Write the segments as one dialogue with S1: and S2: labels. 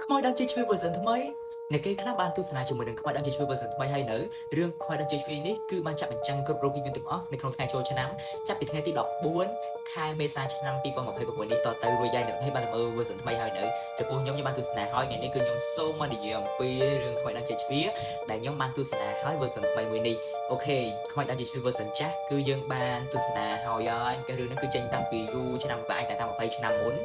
S1: ខ្មោចដើមជ័យជ្វា version ថ្មីអ្នកគេខ្លះបានទស្សនាជាមួយនឹងខ្មោចដើមជ័យជ្វា version ថ្មីហើយនៅរឿងខ្មោចដើមជ័យជ្វានេះគឺបានចាក់បញ្ចាំងគ្រប់រូបភាពយន្តទាំងអស់នៅក្នុងថ្ងៃចូលឆ្នាំចាប់ពីថ្ងៃទី14ខែមេសាឆ្នាំ2026នេះតទៅរួចហើយអ្នកឲ្យបានមើល version ថ្មីហើយនៅចំពោះខ្ញុំបានទស្សនាហើយថ្ងៃនេះគឺខ្ញុំសូមមកនិយាយអំពីរឿងខ្មោចដើមជ័យជ្វាដែលខ្ញុំបានទស្សនាហើយ version ថ្មីមួយនេះអូខេខ្មោចដើមជ័យជ្វា version ចាស់គឺយើងបានទស្សនាហើយcáiរឿងនេះគឺចេញតាំងពីយូរឆ្នាំបាក់តែតាំង20ឆ្នាំមុនឥ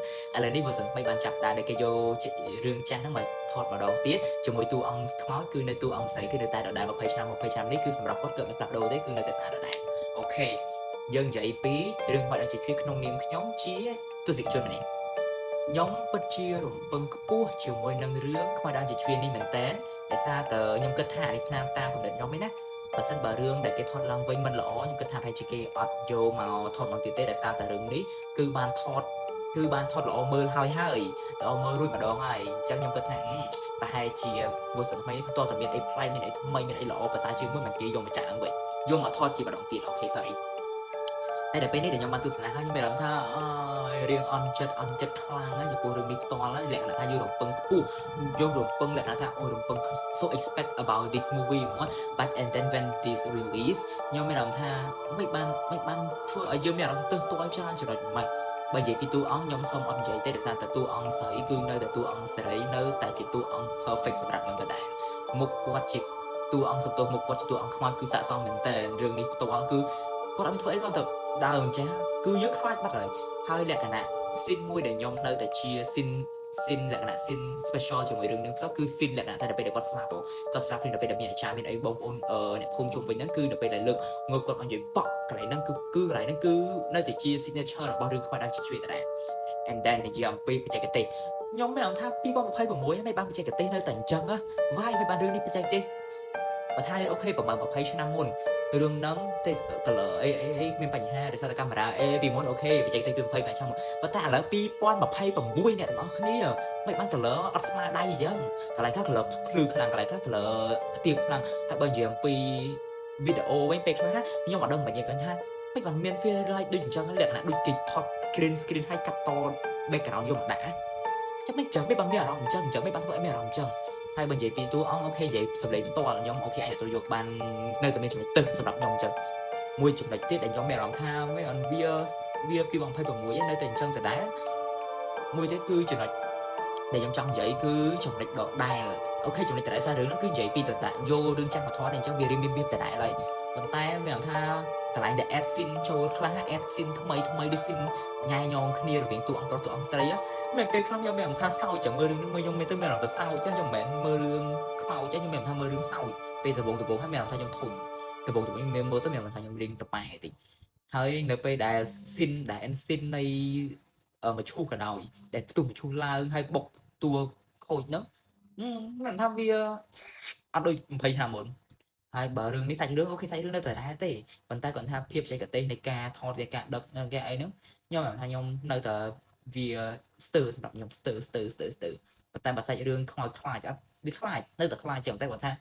S1: ឡូវនេះ version ថ្មីបានចាប់ដើរដែលគេយករឿងចាស់ហ្នឹងមកថតម្ដងទៀតជាមួយតួអង្គខ្មោចគឺនៅតួអង្គស្រីគឺនៅតែដដែល20ឆ្នាំនេះគឺសម្រាប់គាត់កើតមិនផ្លាស់ប្ដូរទេគឺនៅតែស្អាតដដែលអូខេយើងនិយាយពីរឿងខ្មោចដើមជ័យជ្វាក្នុងនាមខ្ញុំជាទស្សនិកជនម្នាក់ខ្ញុំពិតជារំពឹងខ្ពស់ជាមួយនឹងរឿងខ្មោចដើមជ័យជ្វានេះមែនតើដោយសារតែខ្ញុំគិតថានេះតាមកំណត់ខ្ញុំឯណាបើសិនបើរឿងដែលគេថតឡើងវិញមិនល្អខ្ញុំគិតថាប្រហែលជាគេអត់យកមកថតមកទៀតទេដោយសារតែរឿងនេះគឺបានថតល្អមើលហើយល្អមើលរួចម្ដងហើយអញ្ចឹងខ្ញុំគិតថាប្រហែលជា version ថ្មីនេះបន្តតែមានអីប្លែកមានអីថ្មីមានអីល្អភាសាជាងមួយមិនគេយកមកចាក់ឡើងវិញយកមកថតជាម្ដងទៀតអូខេ sorry តែដល់ពេលនេះដែលខ្ញុំបានទស្សនាហើយខ្ញុំមានអារម្មណ៍ថារៀងអន់ចិត្តខ្លាំងហើយចំពោះរឿងនេះផ្ទាល់ហើយលក្ខណៈថាយើងរំពឹងខ្ពស់យើងរំពឹងលក្ខណៈថារំពឹង so expect about this movie ហ្មង but and then when this release ខ្ញុំមានអារម្មណ៍ថាមិនបានធ្វើឲ្យយើងមានអារម្មណ៍ទើសទាល់ច្រើនចំណុចម៉េចបើនិយាយពីតួអង្គខ្ញុំសូមអត់និយាយទេដោយសារតែតួអង្គស្រីគឺនៅតែតួអង្គស្រីនៅតែជាតួអង្គ perfect សម្រាប់ខ្ញុំដដែលមុខគាត់ជាតួអង្គសំទោសមុខគាត់ជាតួអង្គខ្មោចគឺស័ក្តិសមមែនតើរឿងនេះផ្ទាល់គឺគាត់អត់មានធ្វើអីគាត់ទៅដើរអញ្ចឹងគឺយើងខ្លាចបាត់ហើយលក្ខណៈ scene មួយដែលខ្ញុំនៅតែជា scene លក្ខណៈ scene special ជាមួយរឿងនេះផ្ទាល់គឺ scene លក្ខណៈថាដល់ពេលដែលគាត់ស្លាប់ពេលដល់ពេលដែលមានអាចារ្យមានអីបងប្អូនអ្នកភូមិជុំវិញហ្នឹងគឺដល់ពេលដែលលើកងើបគាត់មកនិយាយប៉ក់កន្លែងហ្នឹងគឺកន្លែងហ្នឹងគឺនៅតែជា signature របស់រឿងខ្មោចដើមជ័យជ្វាដែរ and then និយាយអំពីបច្ចេកទេសខ្ញុំមានអារម្មណ៍ថា2026មិនបានបច្ចេកទេសនៅតែអញ្ចឹងណាវាយមិនបានរឿងនេះបច្ចេកទេសបើថាអូខេប្រហែល20ឆ្នាំមុនរឿងហ្នឹងទេ color អីមានបញ្ហាដោយសារតែកាមេរ៉ាពីមុនអូខេបច្ចេកទេសពី20ឆ្នាំមុនប៉ុន្តែឥឡូវ2026អ្នកទាំងអស់គ្នាមិនបាន color អត់ស្មើដៃអញ្ចឹងកន្លែងខ្លះ color ភ្លឺខ្លាំងកន្លែងខ្លះ color ផ្ទៀបខ្លាំងហើយបើនិយាយអំពីវីដេអូវិញពេលខ្លះខ្ញុំអត់ដឹងបញ្ជាក់ថាមិនបានមាន feel like ដូចអញ្ចឹងលក្ខណៈដូចគេថត green screen ហើយកាត់ត background យកមកដាក់ចាំមិនចឹងមិនបានមានអារម្មណ៍អញ្ចឹងមិនបានធ្វើឲ្យមានអារម្មណ៍អញ្ចឹងហើយបើនិយាយពីតួអង្គអូខេនិយាយសម្លេងផ្ទាល់ខ្ញុំអូខេអាចទទួលយកបាននៅតែមានចំណុចទឹកសម្រាប់ខ្ញុំអញ្ចឹងមួយចំណុចទៀតដែលខ្ញុំមានអារម្មណ៍ថាវាពី2026នៅតែអញ្ចឹងដដែលមួយទៀតគឺចំណុចដែលខ្ញុំចង់និយាយគឺចំណុចដដែលអូខេចំណុចដដែលសាររឿងនោះគឺនិយាយពីតដាក់យករឿងចាស់មកថតអញ្ចឹងវារៀងមានដដែលហើយប៉ុន្តែមានអារម្មណ៍ថាកន្លែងដែល add scene ចូលខ្លះ add scene ថ្មីដូច scene ញ៉ាយញងគ្នារវាងតួអង្គប្រុសតួអង្គស្រីមិនពេលខ្លះខ្ញុំមានអារម្មណ៍ថាសោចចាំមើលរឿងនេះមើលខ្ញុំមានទៅមានអារម្មណ៍ថាសោចចឹងខ្ញុំមិនមែនមើលរឿងខ្មោចចឹងខ្ញុំមានអារម្មណ៍ថាមើលរឿងសោចពេលដំបូងហើយមានអារម្មណ៍ថាខ្ញុំធុញដំបូងខ្ញុំមើលទៅមានអារម្មណ៍ថាខ្ញុំរៀងតប៉ែតិចហើយនៅពេលដែល scene នៃមឈូសក៏ដោយដែលផ្ទុះមឈូសឡើងហើយបុកតួខូចហ្នឹងមិនថាវាអត់ដូច20ឆ្នាំមុនហើយបើរឿងនេះសាច់រឿងអូខេសាច់រឿងនៅតែដែរទេប៉ុន្តែគាត់ថាភាពបច្ចេកទេសនៃការថតនៃការដឹកគេអីហ្នឹងខ្ញុំថាខ្ញុំនៅតែវាស្ទើរសម្រាប់ខ្ញុំស្ទើរប៉ុន្តែបើសាច់រឿងខ្មោចខ្លាចអត់វាខ្លាចនៅតែខ្លាចចឹងតែគាត់ថា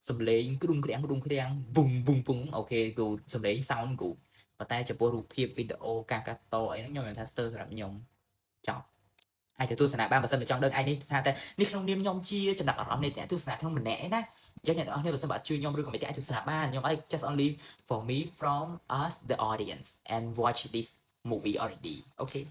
S1: សំឡេងគ្រុំគ្រាំងប៊ុំអូខេគូសំឡេង sound គូប៉ុន្តែចំពោះរូបភាពវីដេអូការកាត់តអីហ្នឹងខ្ញុំនិយាយថាស្ទើរសម្រាប់ខ្ញុំចប់អាចទទួលសនាបានបើសិនតែចង់ដឹងឯនេះថាតែនេះក្នុងនាមខ្ញុំជាចំណាប់អារម្មណ៍នៃអ្នកទស្សនាក្នុងម្នាក់ឯណាអញ្ចឹងអ្នកទាំងអស់គ្នាបើសិនបើអត់ជួយខ្ញុំឬក៏មិនអាចទស្សនាបានខ្ញុំឲ្យ just only for me from us the audience and watch this movie already okay